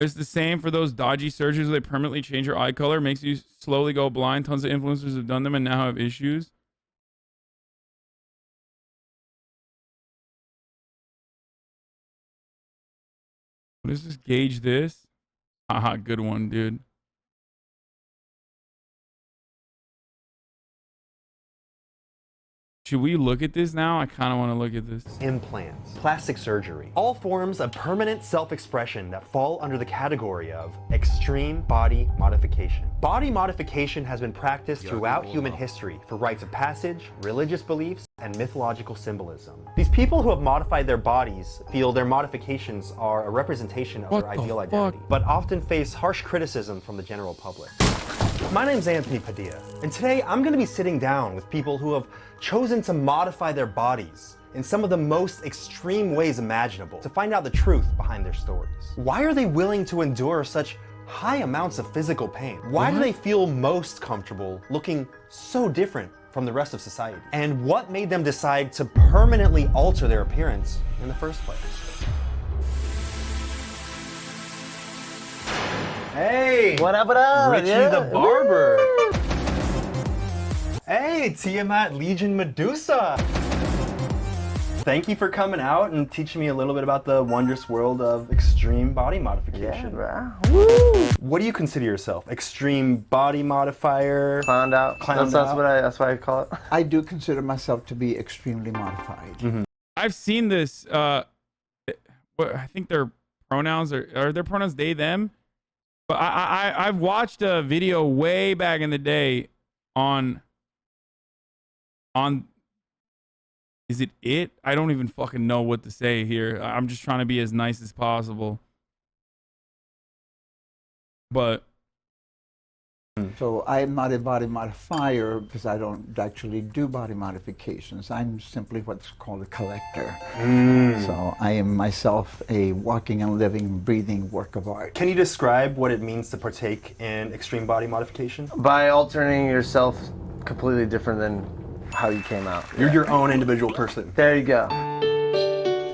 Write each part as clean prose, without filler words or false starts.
It's the same for those dodgy surgeries where they permanently change your eye color, makes you slowly go blind. Tons of influencers have done them and now have issues. What does this gauge this? Haha, good one, dude. Should we look at this now? I kind of want to look at this. Implants, plastic surgery, all forms of permanent self-expression that fall under the category of extreme body modification. Body modification has been practiced throughout human history for rites of passage, religious beliefs, and mythological symbolism. These people who have modified their bodies feel their modifications are a representation of their ideal identity, but often face harsh criticism from the general public. My name's Anthony Padilla, and today I'm going to be sitting down with people who have chosen to modify their bodies in some of the most extreme ways imaginable to find out the truth behind their stories. Why are they willing to endure such high amounts of physical pain? Why do they feel most comfortable looking so different from the rest of society? And what made them decide to permanently alter their appearance in the first place? Hey! What up, what up? Richie the Barber! Hey, Tiamat Legion Medusa! Thank you for coming out and teaching me a little bit about the wondrous world of extreme body modification. Yeah, bro. Woo! What do you consider yourself? Extreme body modifier? Clowned out. That's what I call it. I do consider myself to be extremely modified. Mm-hmm. I've seen this. I think their pronouns are their pronouns they, them. But I've watched a video way back in the day on is it? I don't even fucking know what to say here. I'm just trying to be as nice as possible. But so I am not a body modifier because I don't actually do body modifications. I'm simply what's called a collector. So I am myself a walking and living, breathing work of art. Can you describe what it means to partake in extreme body modification? By altering yourself completely different than how you came out. You're your own individual person. There you go.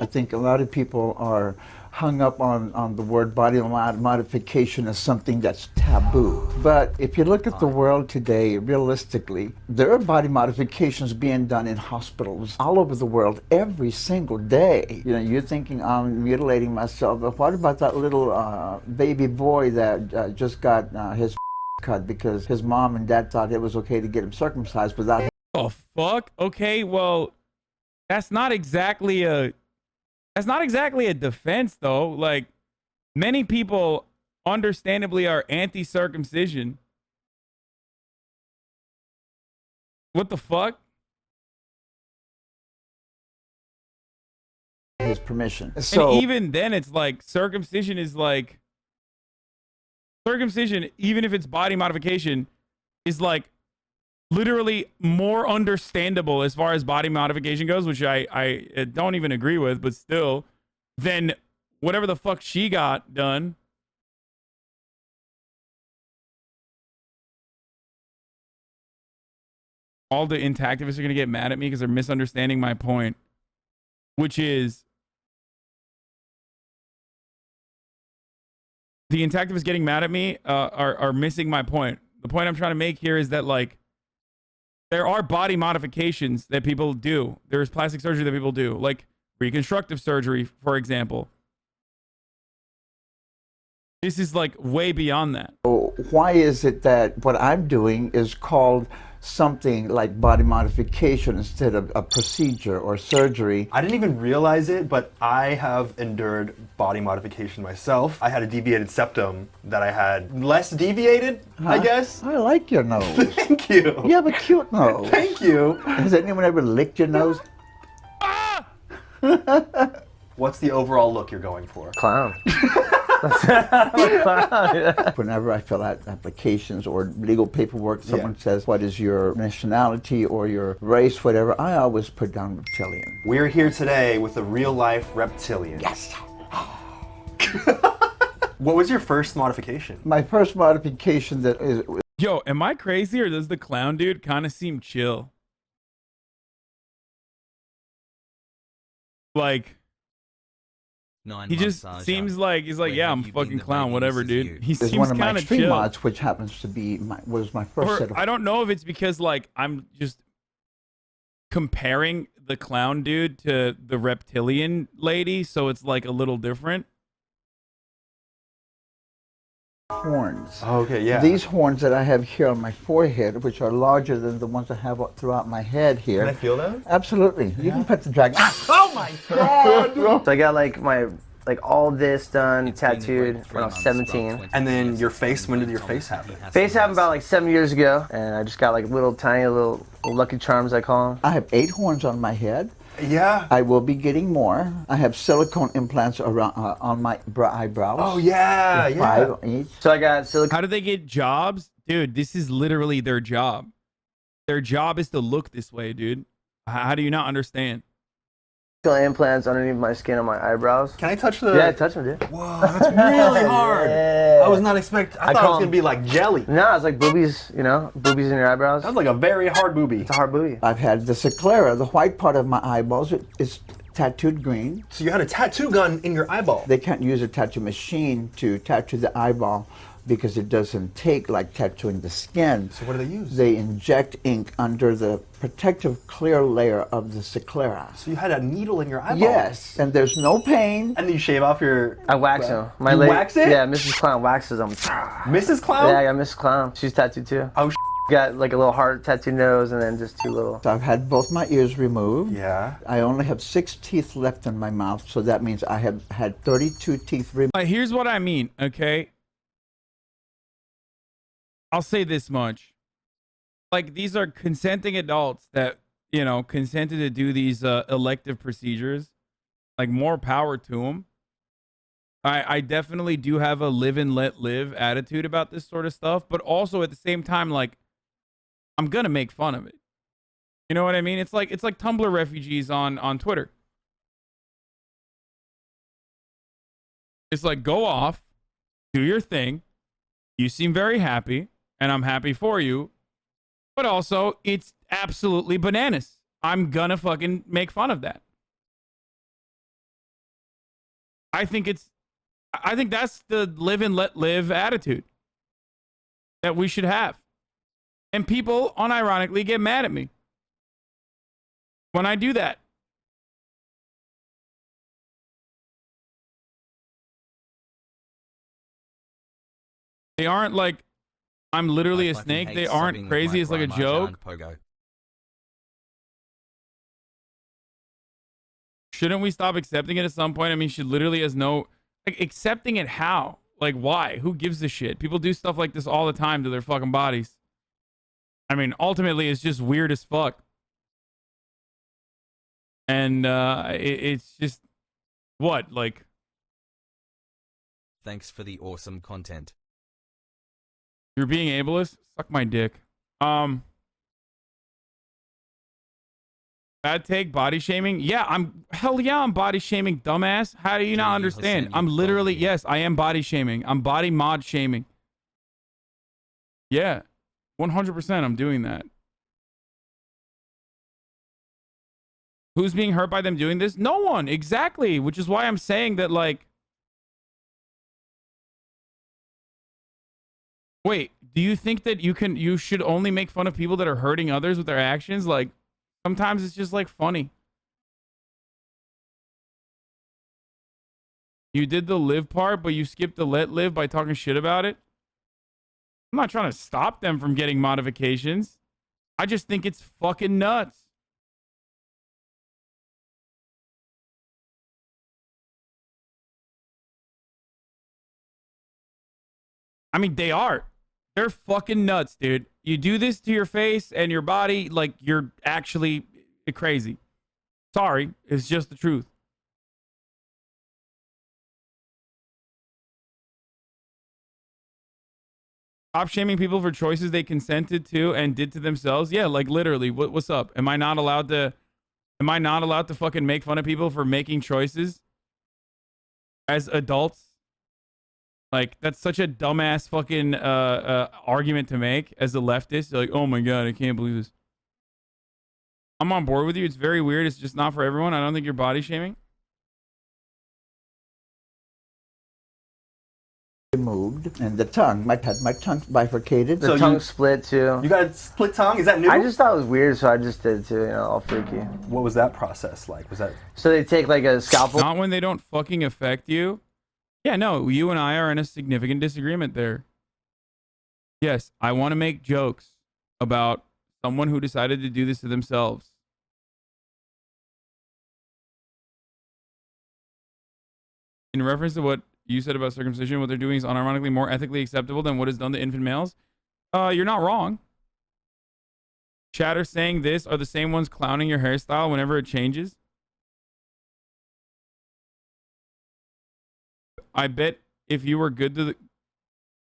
I think a lot of people are hung up on the word body modification as something that's taboo. But if you look at the world today, realistically, there are body modifications being done in hospitals all over the world every single day. You know, you're thinking I'm mutilating myself, but what about that little baby boy that just got his cut because his mom and dad thought it was okay to get him circumcised without him? oh fuck. Okay, well, that's not exactly a defense though. Like, many people understandably are anti-circumcision. What the fuck? His permission. So and even then it's like circumcision, even if it's body modification, is like literally more understandable as far as body modification goes, which I don't even agree with, but still, than whatever the fuck she got done. All the intactivists are going to get mad at me because they're misunderstanding my point, which is the intactivists getting mad at me are missing my point. The point I'm trying to make here is that, like, there are body modifications that people do. There's plastic surgery that people do, like reconstructive surgery, for example. This is like way beyond that. Why is it that what I'm doing is called something like body modification instead of a procedure or surgery? I didn't even realize it, but I have endured body modification myself. I had a deviated septum that I had less deviated, I guess. I like your nose. Thank you. You have a cute nose. Thank you. Has anyone ever licked your nose? What's the overall look you're going for? Clown. Whenever I fill out applications or legal paperwork, someone says, what is your nationality or your race, whatever, I always put down reptilian. We're here today with a real-life reptilian. Yes! What was your first modification? My first modification that is... Yo, am I crazy or does the clown dude kind of seem chill? Like, He just seems like he's like, yeah, I'm a fucking clown, whatever, dude. He There's seems one of my kind of stream chill. mods, which happens to be was my first set of. I don't know if it's because like I'm just comparing the clown dude to the reptilian lady, so it's like a little different. Horns. Okay, yeah. These horns that I have here on my forehead, which are larger than the ones I have throughout my head here. Can I feel that? Absolutely. You can pet the dragon. Oh my God! So I got like all this done, tattooed when I was 17. And then your face, when did your face happen? Face happened about like 7 years ago, and I just got like little tiny little lucky charms, I call them. I have 8 horns on my head. Yeah. I will be getting more. I have silicone implants around on my eyebrows. Oh yeah, yeah. 5 each. So I got silicone. How do they get jobs? Dude, this is literally their job. Their job is to look this way, dude. How do you not understand? Implants underneath my skin on my eyebrows. Can I touch the? Yeah, touch them, dude. Whoa, that's really hard. Yeah. I was not expecting. I thought it was gonna be like jelly. No, it's like boobies, you know, boobies in your eyebrows. That's like a very hard boobie. It's a hard booby. I've had the sclera, the white part of my eyeballs is tattooed green. So you had a tattoo gun in your eyeball. They can't use a tattoo machine to tattoo the eyeball because it doesn't take like tattooing the skin. So what do they use? They inject ink under the protective clear layer of the sclera. So you had a needle in your eyeball. Yes, and there's no pain. And then you shave off your. I wax them. My You lady, wax it? Yeah, Mrs. Clown waxes them. Mrs. Clown? Yeah, I got Mrs. Clown. She's tattooed too. Oh, Got like a little heart tattooed nose and then just 2 little. So I've had both my ears removed. yeah. I only have 6 teeth left in my mouth, so that means I have had 32 teeth removed. Here's what I mean, okay? I'll say this much. Like, these are consenting adults that, you know, consented to do these elective procedures. Like, more power to them. I definitely do have a live and let live attitude about this sort of stuff, but also at the same time, like, I'm gonna make fun of it. You know what I mean? It's like Tumblr refugees on Twitter. It's like, go off, do your thing. You seem very happy, and I'm happy for you. But also, it's absolutely bananas. I'm gonna fucking make fun of that. I think that's the live and let live attitude that we should have. And people unironically get mad at me when I do that. They aren't like, I'm literally a snake. They aren't crazy. It's like a joke. Shouldn't we stop accepting it at some point? I mean, she literally has no... Like, accepting it how? Like, why? Who gives a shit? People do stuff like this all the time to their fucking bodies. I mean, ultimately, it's just weird as fuck. And it's just... What? Like... Thanks for the awesome content. You're being ableist? Suck my dick. Bad take, body shaming? Yeah, I'm body shaming, dumbass. How do you not understand? I'm literally, yes, I am body shaming. I'm body mod shaming. Yeah, 100% I'm doing that. Who's being hurt by them doing this? No one, exactly. Which is why I'm saying that, like, wait, do you think that you should only make fun of people that are hurting others with their actions? Like, sometimes it's just like funny. You did the live part, but you skipped the let live by talking shit about it. I'm not trying to stop them from getting modifications. I just think it's fucking nuts. I mean, they are. They're fucking nuts, dude. You do this to your face and your body, like, you're actually crazy. Sorry, it's just the truth. Stop shaming people for choices they consented to and did to themselves. Yeah, like, literally, what's up? Am I not allowed to fucking make fun of people for making choices as adults? Like, that's such a dumbass fucking argument to make as a leftist. You're like, oh my God, I can't believe this. I'm on board with you. It's very weird. It's just not for everyone. I don't think you're body shaming. removed, and the tongue. Had my tongue bifurcated. The tongue split too. You got a split tongue? Is that new? I just thought it was weird, so I just did it too. You know, all freaky. What was that process like? Was that? So they take like a scalpel. Not when they don't fucking affect you. Yeah, no, you and I are in a significant disagreement there. Yes, I want to make jokes about someone who decided to do this to themselves. In reference to what you said about circumcision, what they're doing is unironically more ethically acceptable than what is done to infant males. You're not wrong. Chatter saying this are the same ones clowning your hairstyle whenever it changes. I bet if you were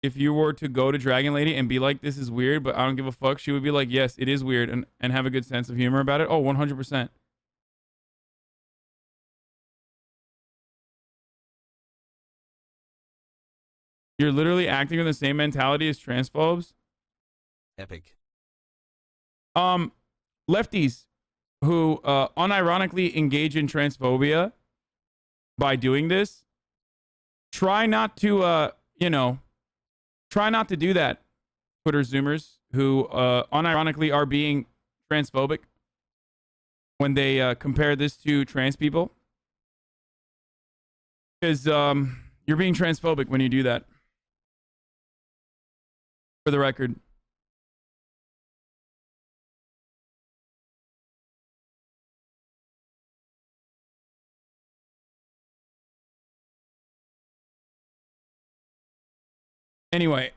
if you were to go to Dragon Lady and be like, this is weird, but I don't give a fuck, she would be like, yes, it is weird, and have a good sense of humor about it. Oh, 100%. You're literally acting in the same mentality as transphobes. Epic. Lefties who unironically engage in transphobia by doing this, try not to try not to do that. Twitter Zoomers who unironically are being transphobic when they compare this to trans people, because you're being transphobic when you do that. For the record. Anyway,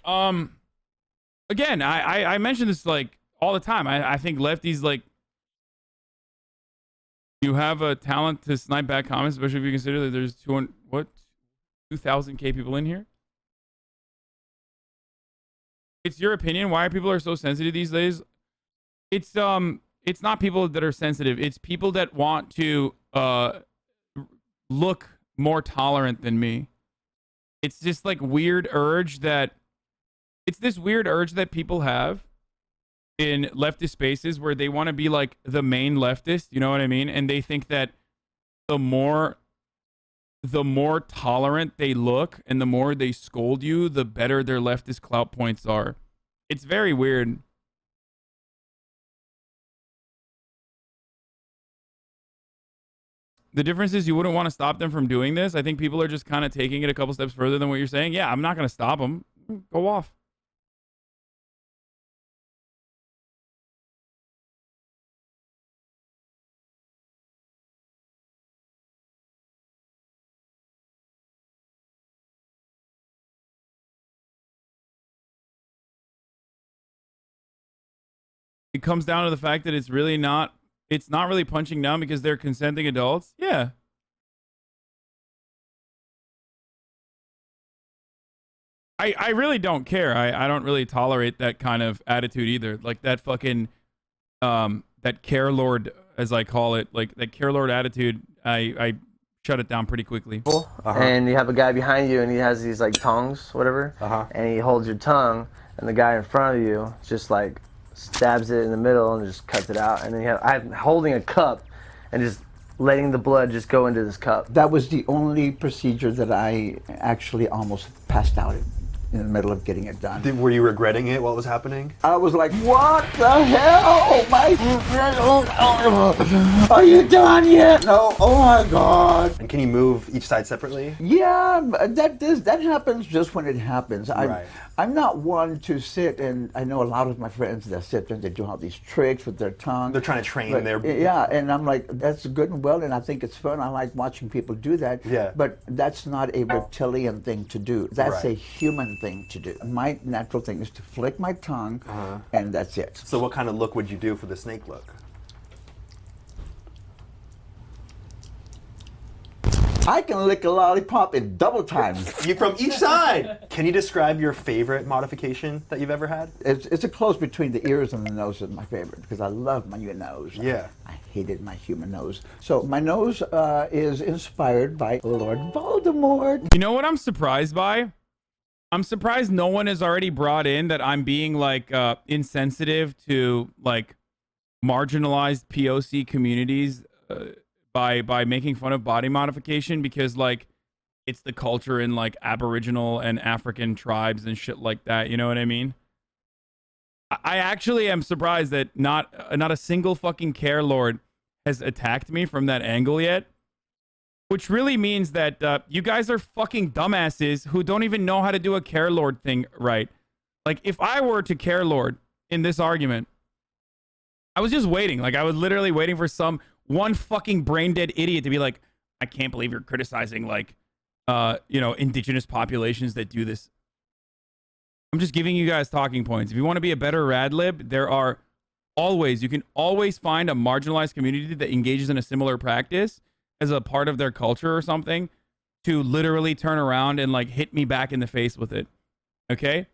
again, I mention this like all the time. I think lefties, like, you have a talent to snipe back comments, especially if you consider that there's 2,000k people in here. It's your opinion. Why people are so sensitive these days? It's not people that are sensitive. It's people that want to look more tolerant than me. It's just like weird urge that it's this weird urge that people have in leftist spaces where they want to be like the main leftist, you know what I mean? And they think that the more tolerant they look and the more they scold you, the better their leftist clout points are. It's very weird. The difference is you wouldn't want to stop them from doing this. I think people are just kind of taking it a couple steps further than what you're saying. Yeah, I'm not going to stop them. Go off. It comes down to the fact that it's not really punching down because they're consenting adults. Yeah. I really don't care. I don't really tolerate that kind of attitude either. Like that fucking that care lord, as I call it, like that care lord attitude, I shut it down pretty quickly. And you have a guy behind you and he has these like tongs, whatever, and he holds your tongue, and the guy in front of you just like stabs it in the middle and just cuts it out. And then I'm holding a cup and just letting the blood just go into this cup. That was the only procedure that I actually almost passed out in the middle of getting it done. Were you regretting it while it was happening? I was like, what the hell? Are you done yet? No, oh my God. And can you move each side separately? Yeah, that happens just when it happens. Right. I'm not one to sit, and I know a lot of my friends that sit and they do all these tricks with their tongue. They're trying to train their... Yeah, and I'm like, that's good and well, and I think it's fun. I like watching people do that. Yeah. But that's not a reptilian thing to do. That's a human thing to do. My natural thing is to flick my tongue, and that's it. So what kind of look would you do for the snake look? I can lick a lollipop in double time. You from each side. Can you describe your favorite modification that you've ever had? It's a close between the ears and the nose is my favorite because I love my nose. Yeah. I hated my human nose. So my nose is inspired by Lord Voldemort. You know what I'm surprised by? I'm surprised no one has already brought in that I'm being like insensitive to like marginalized POC communities by making fun of body modification, because like it's the culture in like Aboriginal and African tribes and shit like that. You know what I mean? I actually am surprised that not a single fucking care lord has attacked me from that angle yet, which really means that you guys are fucking dumbasses who don't even know how to do a care lord thing right. Like, if I were to care lord in this argument, I was just waiting. Like, I was literally waiting for one fucking brain dead idiot to be like, I can't believe you're criticizing, like, you know, indigenous populations that do this. I'm just giving you guys talking points. If you want to be a better radlib, you can always find a marginalized community that engages in a similar practice as a part of their culture or something to literally turn around and like hit me back in the face with it. Okay?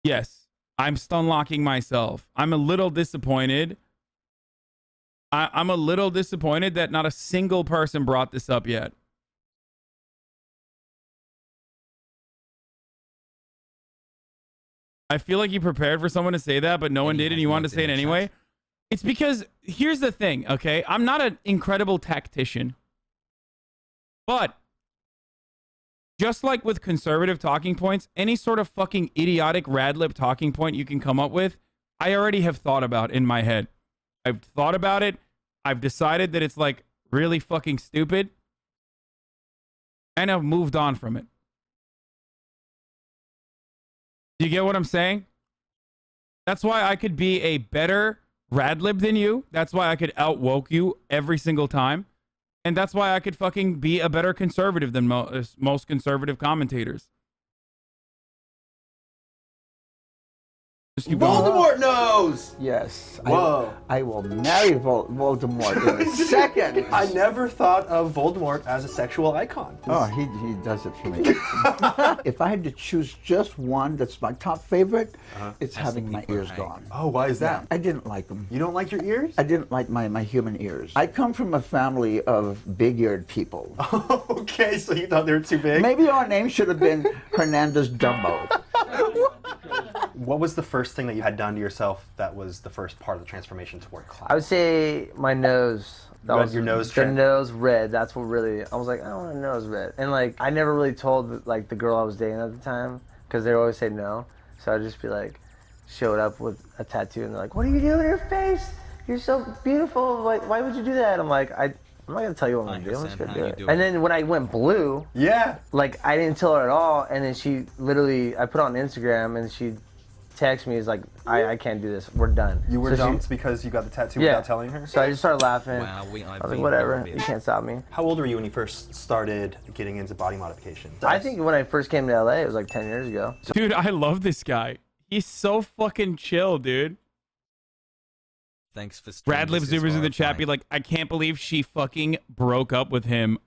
Yes, I'm stun locking myself. I'm a little disappointed. I'm a little disappointed that not a single person brought this up yet. I feel like you prepared for someone to say that, but no one did, and you wanted to say it anyway. It's because, here's the thing, okay? I'm not an incredible tactician. But, just like with conservative talking points, any sort of fucking idiotic radlib talking point you can come up with, I already have thought about in my head. I've thought about it. I've decided that it's like really fucking stupid. And I've moved on from it. Do you get what I'm saying? That's why I could be a better radlib than you. That's why I could outwoke you every single time. And that's why I could fucking be a better conservative than most conservative commentators. Voldemort knows! Yes. Whoa. I will marry Voldemort in a second. I never thought of Voldemort as a sexual icon. Oh, he does it for me. If I had to choose just one that's my top favorite, it's having my ears gone. Oh, why is that? I didn't like them. You don't like your ears? I didn't like my human ears. I come from a family of big-eared people. Okay, so you thought they were too big? Maybe our name should have been Hernandez Dumbo. What was the first thing that you had done to yourself that was the first part of the transformation toward cloud? I would say my nose. That was your nose the trend? nose red. That's what really, I was like, I don't want a nose red. And like, I never really told like the girl I was dating at the time because they always say no. So I'd just be like, showed up with a tattoo and they're like, what are you doing to your face? You're so beautiful. Like, why would you do that? I'm like, I'm not gonna tell you what I'm gonna do. I'm just gonna do it. And then when I went blue, like I didn't tell her at all. And then she literally, I put on Instagram and she texted me, is like, I can't do this. We're done. You were dumped because you got the tattoo without telling her? So I just started laughing. Wow, I was like, whatever. You can't stop me. How old were you when you first started getting into body modification? I think when I first came to LA, it was like 10 years ago. Dude, I love this guy. He's so fucking chill, dude. Thanks for Radlib Zoomers in the chat be like, I can't believe she fucking broke up with him.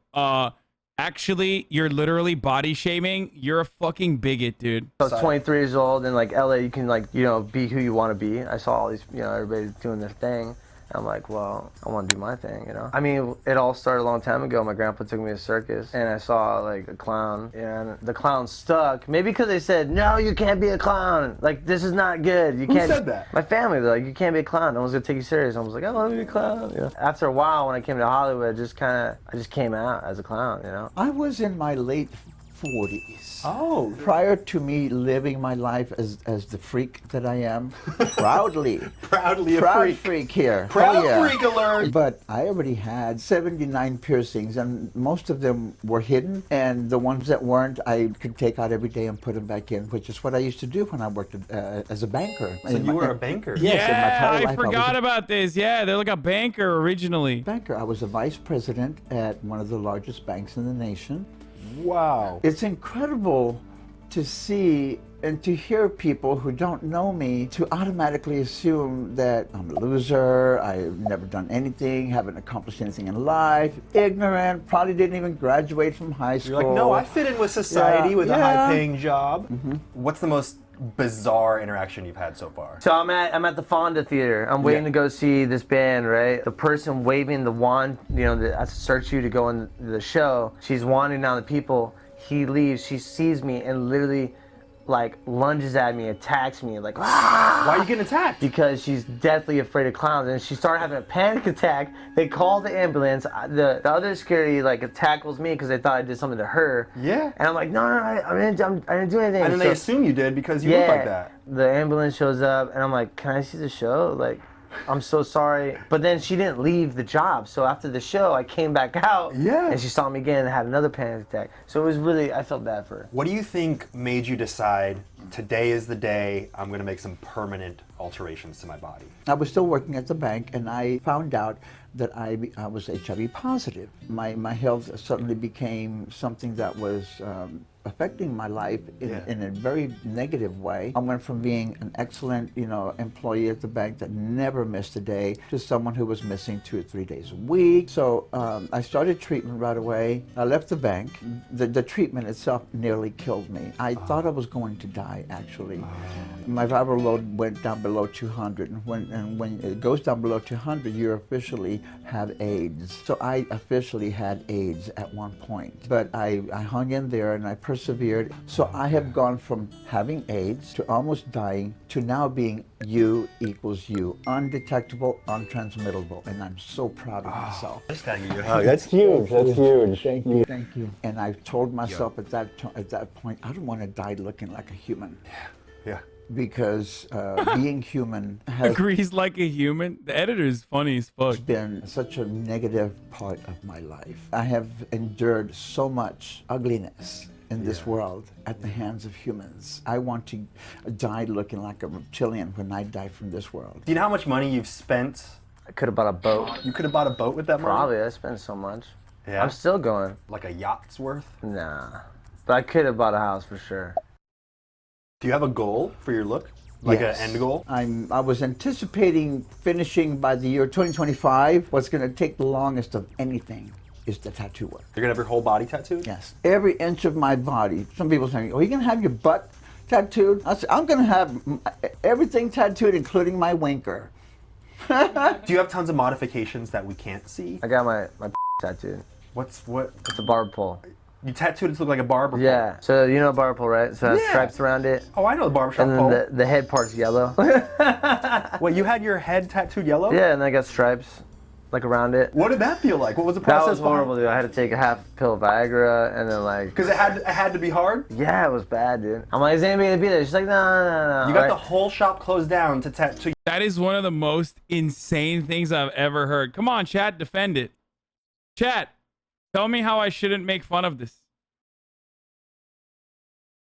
Actually, you're literally body shaming. You're a fucking bigot, dude. I was 23 years old, and like LA, you can like, you know, be who you want to be. I saw all these, you know, everybody doing their thing. I'm like, well, I want to do my thing, you know? I mean, it all started a long time ago. My grandpa took me to a circus, and I saw, like, a clown, and the clown stuck. Maybe because they said, no, you can't be a clown. Like, this is not good. You can't. Who said that? My family, they're like, you can't be a clown. No one's going to take you serious. I was like, I want to be a clown, you know? After a while, when I came to Hollywood, I just came out as a clown, you know? I was in my late 40s. Oh. Prior to me living my life as the freak that I am, proudly. Proudly a Proud freak. Here. Proud Oh, yeah. freak alert. But I already had 79 piercings, and most of them were hidden, and the ones that weren't, I could take out every day and put them back in, which is what I used to do when I worked as a banker. So you were a banker? Yes, in my entire I life, forgot about this. Yeah, they're like a banker originally. Banker. I was a vice president at one of the largest banks in the nation. Wow. It's incredible to see and to hear people who don't know me to automatically assume that I'm a loser, I've never done anything, haven't accomplished anything in life, ignorant, probably didn't even graduate from high school. You're like, no, I fit in with society with a high-paying job. What's the most bizarre interaction you've had so far? So I'm at the Fonda Theater. I'm waiting to go see this band, right? The person waving the wand, you know, that has to search you to go in the show. She's wanding down the people. He leaves. She sees me and literally like lunges at me, attacks me, like ah! Why are you getting attacked? Because she's deathly afraid of clowns, and she started having a panic attack. They called the ambulance. The other security like tackles me because they thought I did something to her. Yeah. And I'm like, no, I didn't do anything. And then they assume you did because you look like that. The ambulance shows up, and I'm like, can I see the show? Like, I'm so sorry. But then she didn't leave the job. So after the show, I came back out. Yeah. And she saw me again and had another panic attack. So it was really, I felt bad for her. What do you think made you decide today is the day I'm going to make some permanent alterations to my body? I was still working at the bank, and I found out that I was HIV positive. My health suddenly became something that was affecting my life in a very negative way. I went from being an excellent, employee at the bank that never missed a day to someone who was missing 2 or 3 days a week. So I started treatment right away. I left the bank. The treatment itself nearly killed me. I thought I was going to die, actually. My viral load went down below 200, and when it goes down below 200, you officially have AIDS. So I officially had AIDS at one point, but I hung in there and I persevered. So I have gone from having AIDS to almost dying to now being U equals U, undetectable, untransmittable, and I'm so proud of myself. That's huge. That's huge. Thank you. Thank you. And I told myself at that point, I don't want to die looking like a human. Yeah. Because being human has Agrees like a human. The editor is funny as fuck. been such a negative part of my life. I have endured so much ugliness in this world at the hands of humans. I want to die looking like a reptilian when I die from this world. Do you know how much money you've spent? I could have bought a boat. You could have bought a boat with that money? Probably, I spent so much. Yeah. I'm still going. Like a yacht's worth? Nah. But I could have bought a house for sure. Do you have a goal for your look? Like Yes. an end goal? I was anticipating finishing by the year 2025. What's going to take the longest of anything is the tattoo work. You're going to have your whole body tattooed? Yes. Every inch of my body. Some people say, oh, you're going to have your butt tattooed? I said, I'm going to have everything tattooed, including my winker. Do you have tons of modifications that we can't see? I got my tattooed. What? It's a barber pole. You tattooed it to look like a barber pole. Yeah. So you know a barber pole, right? So it has Yeah. stripes around it. Oh, I know the barbershop And pole. then the head part's yellow. Wait, you had your head tattooed yellow? Yeah, and I got stripes like around it. What did that feel like? What was the That process was horrible, dude. I had to take a half pill of Viagra and then like. Because it had to be hard? Yeah, it was bad, dude. I'm like, is anybody gonna be there? She's like, no. You got the whole shop closed down to tattoo. That is one of the most insane things I've ever heard. Come on, chat, defend it. Chat, tell me how I shouldn't make fun of this.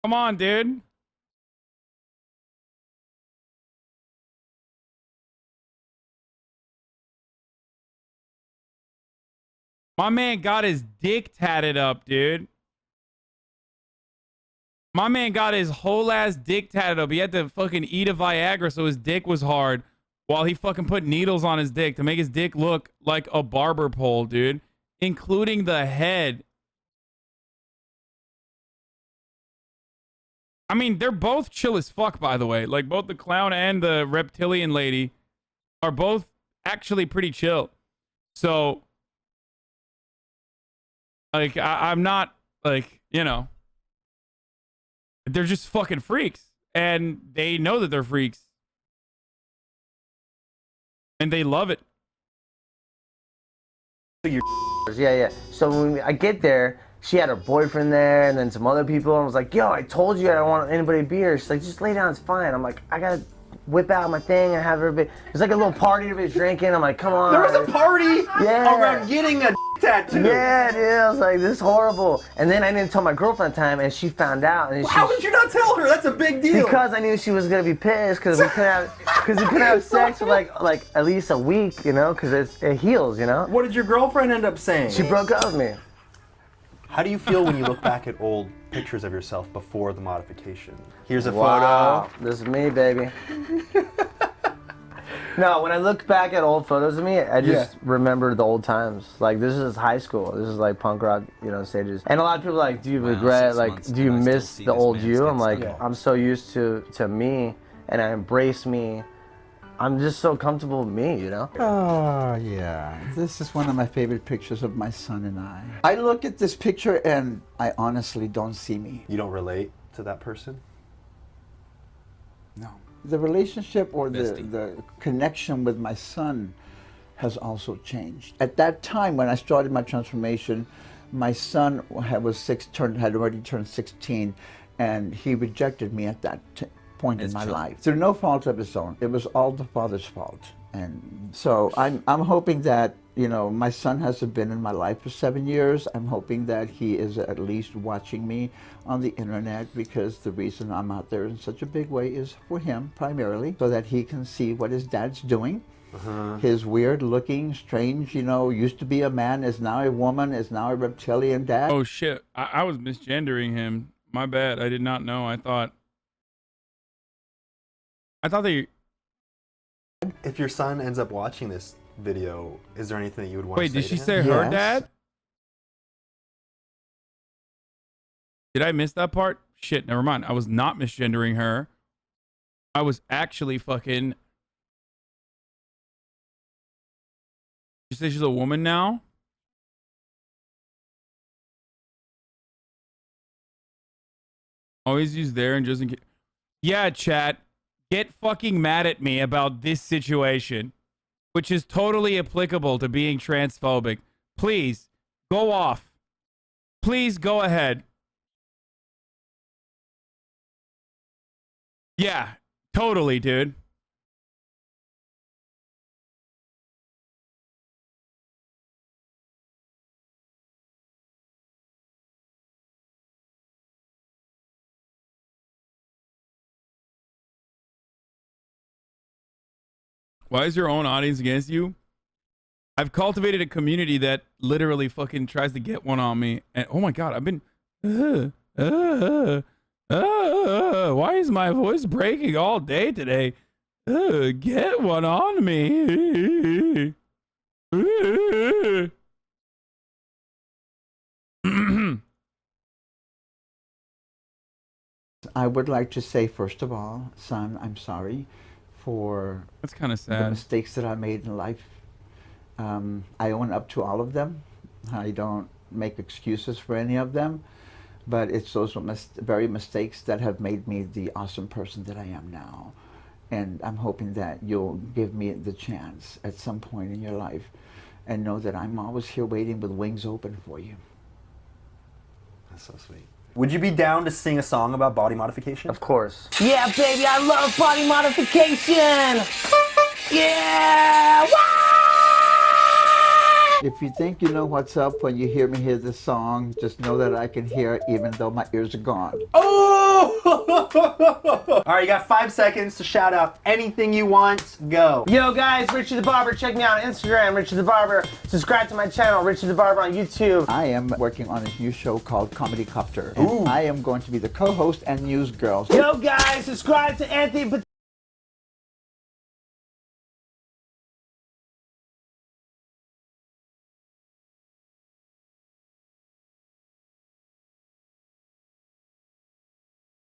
Come on, dude. My man got his dick tatted up, dude. My man got his whole ass dick tatted up. He had to fucking eat a Viagra so his dick was hard while he fucking put needles on his dick to make his dick look like a barber pole, dude. Including the head. I mean, they're both chill as fuck, by the way. Like, both the clown and the reptilian lady are both actually pretty chill. So, like, I'm not, like, you know. They're just fucking freaks. And they know that they're freaks. And they love it. Yeah. So when I get there, she had her boyfriend there and then some other people. And I was like, yo, I told you I don't want anybody to be here. She's like, just lay down, it's fine. I'm like, I gotta whip out my thing and have everybody. It's like a little party, everybody's drinking. I'm like, come on. There was a party around getting a tattoo. Yeah, dude. I was like, this is horrible. And then I didn't tell my girlfriend at the time, and she found out. And How did you not tell her? That's a big deal. Because I knew she was gonna be pissed because we couldn't have sex for like at least a week, you know, because it heals, you know. What did your girlfriend end up saying? She broke up with me. How do you feel when you look back at old pictures of yourself before the modification? Here's a Wow, photo. this is me, baby. No, when I look back at old photos of me, I just remember the old times. Like, this is high school. This is like punk rock, you know, stages. And a lot of people are like, do you regret, like, do you miss the old you? I'm like, I'm so used to me, and I embrace me. I'm just so comfortable with me, you know? Oh, yeah. This is one of my favorite pictures of my son and I. I look at this picture and I honestly don't see me. You don't relate to that person? No. The relationship or Bestie. the connection with my son has also changed. At that time when I started my transformation, my son had already turned 16, and he rejected me at that point in my life. Through no fault of his own. It was all the father's fault. And so I'm hoping that, you know, my son hasn't been in my life for 7 years. I'm hoping that he is at least watching me on the internet, because the reason I'm out there in such a big way is for him primarily, so that he can see what his dad's doing. His weird looking, strange, you know, used to be a man, is now a woman, is now a reptilian dad. Oh shit, I was misgendering him. My bad. I did not know. I thought they. If your son ends up watching this video, is there anything that you would want Wait, to say did she to him? say her Yes. dad? Did I miss that part? Shit, never mind. I was not misgendering her. I was actually fucking. You say she's a woman now? Always use there and just in case. Yeah, chat. Get fucking mad at me about this situation, which is totally applicable to being transphobic. Please, go off. Please go ahead. Yeah, totally, dude. Why is your own audience against you? I've cultivated a community that literally fucking tries to get one on me. And oh my God, I've been... why is my voice breaking all day today? Get one on me. I would like to say, first of all, son, I'm sorry for That's kind of the sad. mistakes that I made in life. I own up to all of them. I don't make excuses for any of them, but it's those very mistakes that have made me the awesome person that I am now. And I'm hoping that you'll give me the chance at some point in your life, and know that I'm always here waiting with wings open for you. That's so sweet. Would you be down to sing a song about body modification? Of course. Yeah, baby, I love body modification. Yeah! If you think you know what's up when you hear me hear this song, just know that I can hear it even though my ears are gone. Oh! All right, you got 5 seconds to shout out anything you want. Go. Yo guys, Richard the Barber. Check me out on Instagram, Richard the Barber. Subscribe to my channel, Richard the Barber on YouTube. I am working on a new show called Comedy Copter. And I am going to be the co-host and news girl. Yo guys, subscribe to Anthony